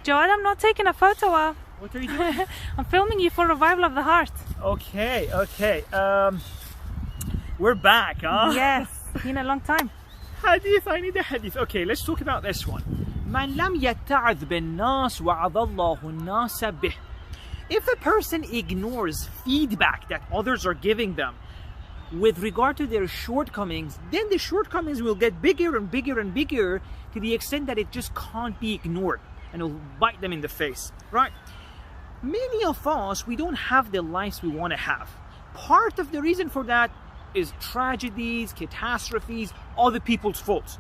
Javad, I'm not taking a photo. What are you doing? I'm filming you for Revival of the Heart. Okay. We're back, huh? Yes, been a long time. Hadith, I need a hadith. Okay, let's talk about this one. من لم يتعظ بالناس وعظ الله الناس به. If a person ignores feedback that others are giving them with regard to their shortcomings, then the shortcomings will get bigger and bigger and bigger to the extent that it just can't be ignored and it'll bite them in the face, right? Many of us, we don't have the lives we want to have. Part of the reason for that is tragedies, catastrophes, other people's faults.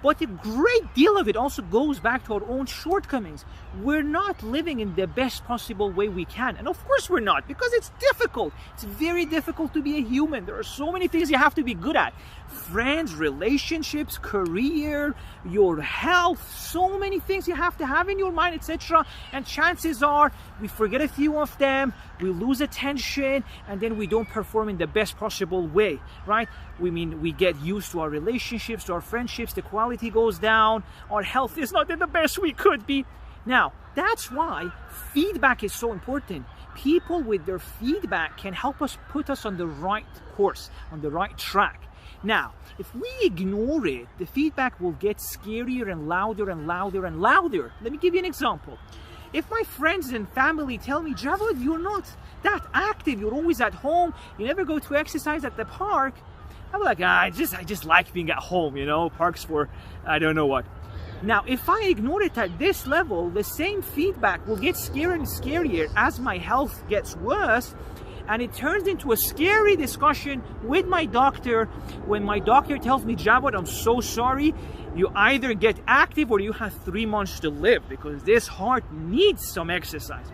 But a great deal of it also goes back to our own shortcomings. We're not living in the best possible way we can. And of course we're not, because it's difficult. It's very difficult to be a human. There are so many things you have to be good at. Friends, relationships, career, your health, so many things you have to have in your mind, etc. And chances are we forget a few of them, we lose attention, and then we don't perform in the best possible way, right? We get used to our relationships, to our friendships, the quality goes down, our health is not in the best we could be. Now, that's why feedback is so important. People with their feedback can help us put us on the right course, on the right track. Now, if we ignore it, the feedback will get scarier and louder and louder and louder. Let me give you an example. If my friends and family tell me, Javad, you're not that active, you're always at home, you never go to exercise at the park, I'm like, I just like being at home, you know, parks for I don't know what. Now, if I ignore it at this level, the same feedback will get scarier and scarier as my health gets worse, and it turns into a scary discussion with my doctor when my doctor tells me, Javad, I'm so sorry, you either get active or you have 3 months to live because this heart needs some exercise.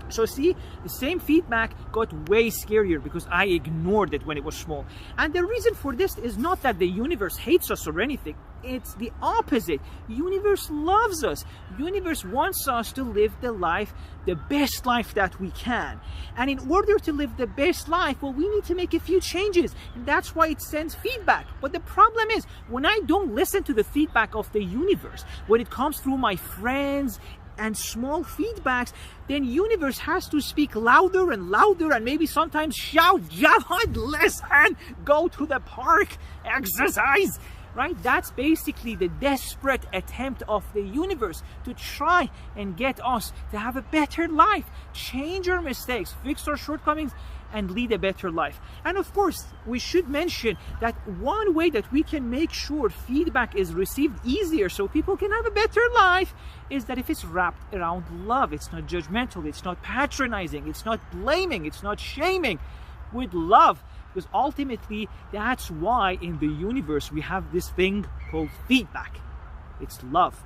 So see, the same feedback got way scarier because I ignored it when it was small. And the reason for this is not that the universe hates us or anything. It's the opposite. Universe loves us. Universe wants us to live the best life that we can. And in order to live the best life, well, we need to make a few changes. And that's why it sends feedback. But the problem is, when I don't listen to the feedback of the universe, when it comes through my friends, and small feedbacks, then universe has to speak louder and louder and maybe sometimes shout, Javad, listen, go to the park, exercise, right? That's basically the desperate attempt of the universe to try and get us to have a better life, change our mistakes, fix our shortcomings, and lead a better life. And of course, we should mention that one way that we can make sure feedback is received easier so people can have a better life is that if it's wrapped around love, it's not judgmental, it's not patronizing, it's not blaming, it's not shaming, with love. Because ultimately, that's why in the universe we have this thing called feedback. It's love.